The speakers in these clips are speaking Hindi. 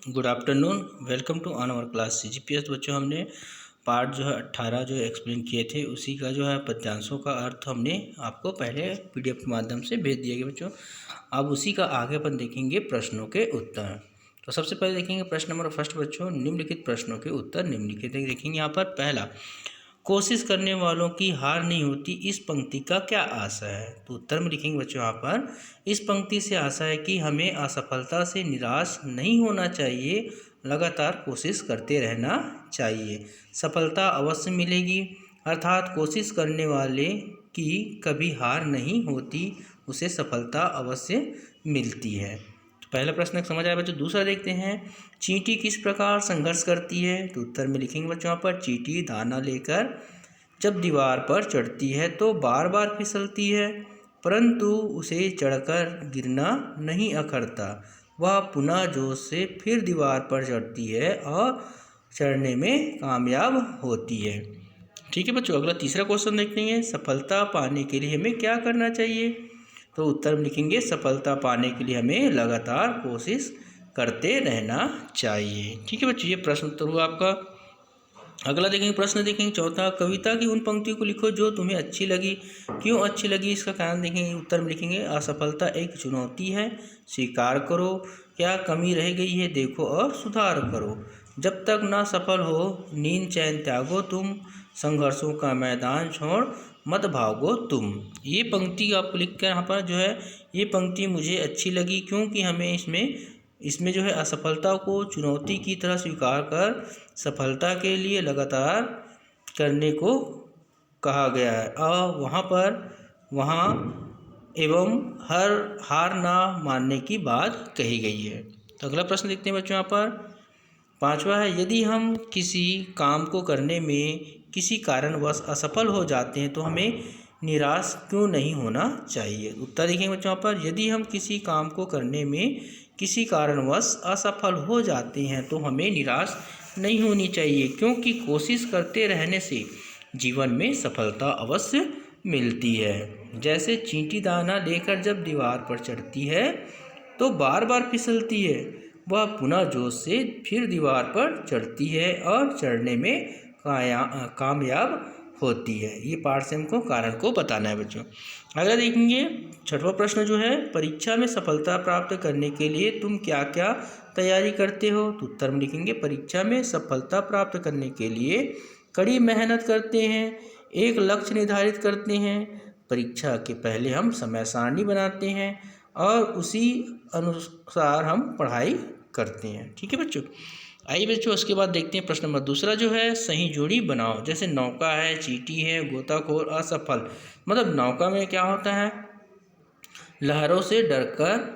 Good afternoon. Welcome to on our class CGPS। बच्चों, हमने पार्ट जो है 18 जो एक्सप्लेन किए थे, उसी का जो है पद्यांशों का अर्थ हमने आपको पहले PDF के माध्यम से भेज दिया गया। बच्चों, अब उसी का आगे अपन देखेंगे प्रश्नों के उत्तर। तो सबसे पहले देखेंगे प्रश्न नंबर फर्स्ट। बच्चों, निम्नलिखित प्रश्नों के उत्तर निम्नलिखित देखेंगे। यहाँ पर पहला, कोशिश करने वालों की हार नहीं होती, इस पंक्ति का क्या आशय है? तो उत्तर में लिखेंगे बच्चों यहाँ पर, इस पंक्ति से आशा है कि हमें असफलता से निराश नहीं होना चाहिए, लगातार कोशिश करते रहना चाहिए, सफलता अवश्य मिलेगी। अर्थात कोशिश करने वाले की कभी हार नहीं होती, उसे सफलता अवश्य मिलती है। तो पहला प्रश्न समझ आया बच्चों। दूसरा देखते हैं, चींटी किस प्रकार संघर्ष करती है? तो उत्तर में लिखेंगे बच्चों यहाँ पर, चींटी दाना लेकर जब दीवार पर चढ़ती है तो बार बार फिसलती है, परंतु उसे चढ़कर गिरना नहीं अखरता। वह पुनः जोश से फिर दीवार पर चढ़ती है और चढ़ने में कामयाब होती है। ठीक है बच्चों, अगला तीसरा क्वेश्चन देखते हैं, सफलता पाने के लिए हमें क्या करना चाहिए? तो उत्तर में लिखेंगे, सफलता पाने के लिए हमें लगातार कोशिश करते रहना चाहिए। ठीक है बच्चों, ये प्रश्न उत्तर हुआ आपका। अगला देखेंगे, प्रश्न देखेंगे चौथा, कविता की उन पंक्तियों को लिखो जो तुम्हें अच्छी लगी, क्यों अच्छी लगी इसका कारण देखेंगे। उत्तर में लिखेंगे, असफलता एक चुनौती है, स्वीकार करो, क्या कमी रह गई है देखो और सुधार करो, जब तक ना सफल हो नींद चैन त्यागो तुम, संघर्षों का मैदान छोड़ मत भागो तुम। ये पंक्ति आपको लिखकर यहाँ पर जो है, ये पंक्ति मुझे अच्छी लगी क्योंकि हमें इसमें जो है असफलता को चुनौती की तरह स्वीकार कर सफलता के लिए लगातार करने को कहा गया है, और वहाँ एवं हर हार ना मानने की बात कही गई है। तो अगला प्रश्न देखते हैं बच्चों यहाँ पर, पांचवा है, यदि हम किसी काम को करने में किसी कारणवश असफल हो जाते हैं तो हमें निराश क्यों नहीं होना चाहिए? उत्तर देखेंगे बच्चों यहाँ पर, यदि हम किसी काम को करने में किसी कारणवश असफल हो जाते हैं तो हमें निराश नहीं होनी चाहिए, क्योंकि कोशिश करते रहने से जीवन में सफलता अवश्य मिलती है। जैसे चींटी दाना लेकर जब दीवार पर चढ़ती है तो बार बार फिसलती है, वह पुनः जोश से फिर दीवार पर चढ़ती है और चढ़ने में कामयाब होती है। ये पार्ट से हमको कारण को बताना है बच्चों। अगर देखेंगे छठवां प्रश्न जो है, परीक्षा में सफलता प्राप्त करने के लिए तुम क्या क्या तैयारी करते हो? तो उत्तर में लिखेंगे, परीक्षा में सफलता प्राप्त करने के लिए कड़ी मेहनत करते हैं, एक लक्ष्य निर्धारित करते हैं, परीक्षा के पहले हम समय सारणी बनाते हैं और उसी अनुसार हम पढ़ाई करते हैं। ठीक है बच्चों, आइए बच्चों उसके बाद देखते हैं प्रश्न नंबर दूसरा जो है, सही जोड़ी बनाओ। जैसे नौका है, चींटी है, गोताखोर, असफल। मतलब नौका में क्या होता है, लहरों से डरकर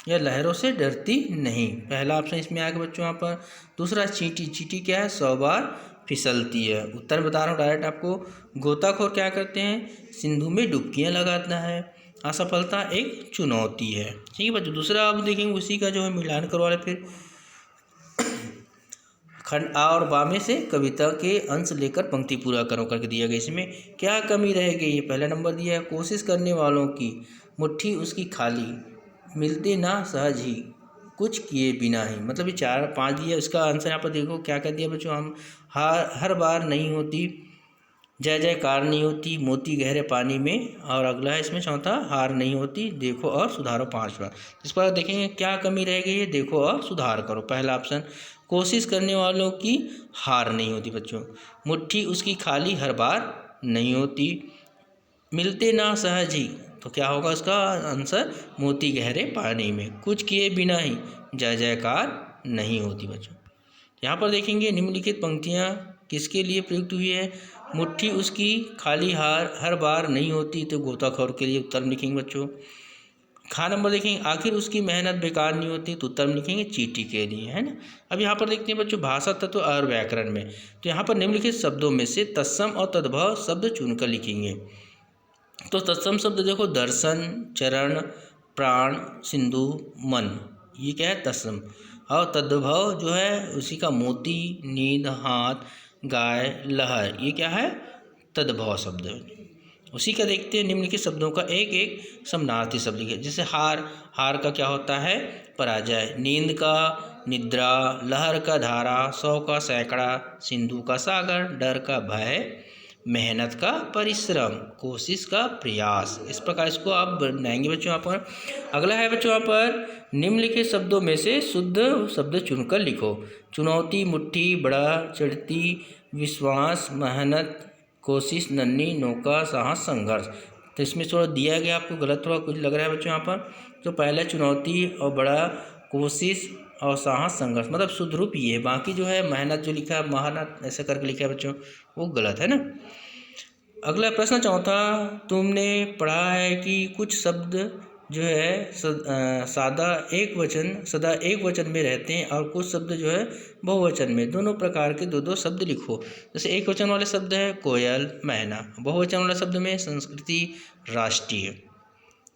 या लहरों से डरती नहीं, पहला ऑप्शन इसमें आएगा बच्चों यहाँ पर। दूसरा चींटी क्या है, 100 बार फिसलती है। उत्तर बता रहा हूँ डायरेक्ट आपको। गोताखोर क्या करते हैं, सिंधु में डुबकियाँ लगाता है। असफलता एक चुनौती है। ठीक है बच्चों, दूसरा आप देखेंगे उसी का जो है मिलान करवा रहे, फिर खंड आ और बा में से कविता के अंश लेकर पंक्ति पूरा करो करके दिया गया। इसमें क्या कमी रह गई है? पहला नंबर दिया है, कोशिश करने वालों की मुट्ठी उसकी खाली, मिलते ना सहज ही, कुछ किए बिना ही। मतलब ये 4-5 दिया, इसका आंसर यहाँ पर देखो क्या कह दिया बच्चों, हम हर बार नहीं होती, जय जयकार नहीं होती, मोती गहरे पानी में, और अगला है इसमें चौथा, हार नहीं होती, देखो और सुधारो 5 बार। इस पर देखेंगे क्या कमी रह गई है, देखो और सुधार करो। पहला ऑप्शन, कोशिश करने वालों की हार नहीं होती बच्चों, मुट्ठी उसकी खाली हर बार नहीं होती, मिलते ना सहज ही, तो क्या होगा उसका आंसर, मोती गहरे पानी में, कुछ किए बिना ही, जय जयकार नहीं होती बच्चों। यहाँ पर देखेंगे निम्नलिखित पंक्तियाँ किसके लिए प्रयुक्त हुई है, मुट्ठी उसकी खाली हर बार नहीं होती, तो गोताखोर के लिए उत्तर में लिखेंगे बच्चों। खा नंबर देखेंगे, आखिर उसकी मेहनत बेकार नहीं होती, तो उत्तर में लिखेंगे चींटी के लिए, है ना। अब यहाँ पर देखते हैं बच्चों भाषा तत्व और व्याकरण में, तो यहाँ पर निम्नलिखित शब्दों में से तत्सम और तद्भव शब्द चुनकर लिखेंगे। तो तत्सम शब्द देखो, दर्शन, चरण, प्राण, सिंधु, मन, ये क्या है तत्सम। और तद्भव जो है उसी का मोती, नींद, हाथ, गाय, लहर, ये क्या है तद्भव शब्द है। उसी का देखते हैं निम्नलिखित शब्दों का एक एक समानार्थी शब्द लिखे। जैसे हार का क्या होता है, पराजय। नींद का निद्रा, लहर का धारा, 100 का सैकड़ा, सिंधु का सागर, डर का भय, मेहनत का परिश्रम, कोशिश का प्रयास। इस प्रकार इसको आप बनाएंगे बच्चों। यहाँ पर अगला है बच्चों, यहाँ पर निम्नलिखित शब्दों में से शुद्ध शब्द चुनकर लिखो। चुनौती, मुट्ठी, बड़ा, चढ़ती, विश्वास, मेहनत, कोशिश, नन्ही, नौका, साहस, संघर्ष। तो इसमें थोड़ा दिया गया आपको गलत थोड़ा कुछ लग रहा है बच्चों यहाँ पर। तो पहले चुनौती और बड़ा, कोशिश और साहस, संघर्ष, मतलब शुद्ध रूप ये है। बाकी जो है मेहनत जो लिखा है, मेहनत ऐसे करके लिखा है बच्चों, वो गलत है ना। अगला प्रश्न चौथा, तुमने पढ़ा है कि कुछ शब्द जो है सदा एक वचन में रहते हैं और कुछ शब्द जो है बहुवचन में। दोनों प्रकार के दो शब्द लिखो। जैसे एक वचन वाले शब्द है कोयल, मैना। बहुवचन वाले शब्द में संस्कृति, राष्ट्रीय।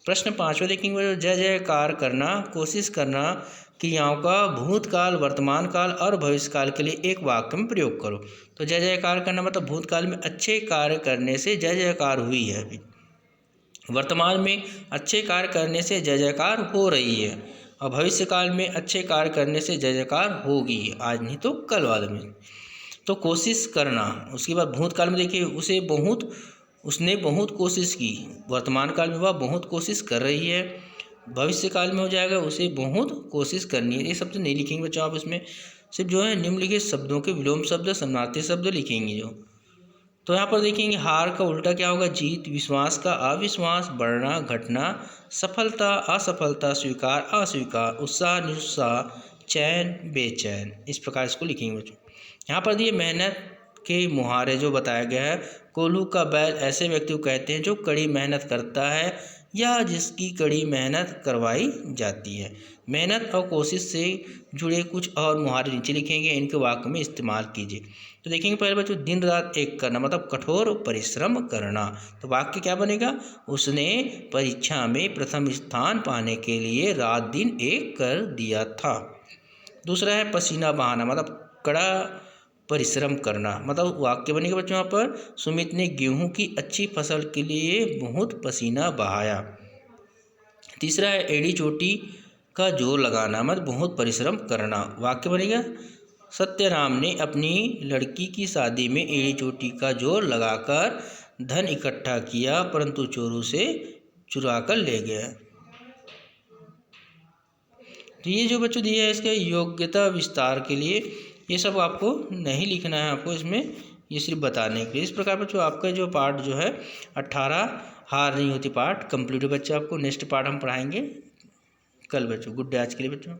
प्रश्न पाँचवा देखेंगे, जय जयकार करना, कोशिश करना क्रियाओं का भूतकाल, वर्तमान काल और भविष्य काल के लिए एक वाक्य में प्रयोग करो। तो जय जयकार करना मतलब भूतकाल में अच्छे कार्य करने से जय जयकार हुई है, अभी वर्तमान में अच्छे कार्य करने से जय जयकार हो रही है, और भविष्य काल में अच्छे कार्य करने से जय जयकार होगी, आज नहीं तो कल वाले में। तो कोशिश करना, उसके बाद भूतकाल में देखिए उसने बहुत कोशिश की, वर्तमान काल में वह बहुत कोशिश कर रही है, भविष्य काल में हो जाएगा उसे बहुत कोशिश करनी है। ये शब्द नहीं लिखेंगे बच्चों आप, इसमें सिर्फ जो है निम्नलिखित शब्दों के विलोम शब्द, समानार्थी शब्द लिखेंगे जो। तो यहाँ पर देखेंगे हार का उल्टा क्या होगा, जीत, विश्वास का अविश्वास, बढ़ना, घटना, सफलता, असफलता, स्वीकार, अस्वीकार, उत्साह, निरुत्साह, चैन, बेचैन। इस प्रकार इसको लिखेंगे बच्चों। यहाँ पर दिए मेहनत के मुहावरे जो बताया गया है, कोल्हू का बैल ऐसे व्यक्ति को कहते हैं जो कड़ी मेहनत करता है या जिसकी कड़ी मेहनत करवाई जाती है। मेहनत और कोशिश से जुड़े कुछ और मुहावरे नीचे लिखेंगे, इनके वाक्य में इस्तेमाल कीजिए। तो देखेंगे पहले बच्चों, दिन रात एक करना मतलब कठोर परिश्रम करना। तो वाक्य क्या बनेगा, उसने परीक्षा में प्रथम स्थान पाने के लिए रात दिन एक कर दिया था। दूसरा है पसीना बहाना मतलब कड़ा परिश्रम करना। मतलब वाक्य बनेगा बच्चों यहाँ पर, सुमित ने गेहूं की अच्छी फसल के लिए बहुत पसीना बहाया। तीसरा है एड़ी चोटी का जोर लगाना मतलब बहुत परिश्रम करना। वाक्य बनेगा, सत्यराम ने अपनी लड़की की शादी में एड़ी चोटी का जोर लगाकर धन इकट्ठा किया, परंतु चोरों से चुरा कर ले गया। तो ये जो बच्चों दिया है इसके योग्यता विस्तार के लिए, ये सब आपको नहीं लिखना है, आपको इसमें ये सिर्फ बताने के लिए। इस प्रकार बच्चों आपका जो पार्ट जो है 18 हार नहीं होती पार्ट कंप्लीट है बच्चों। आपको नेक्स्ट पार्ट हम पढ़ाएंगे कल बच्चों। गुड डे आज के लिए बच्चों।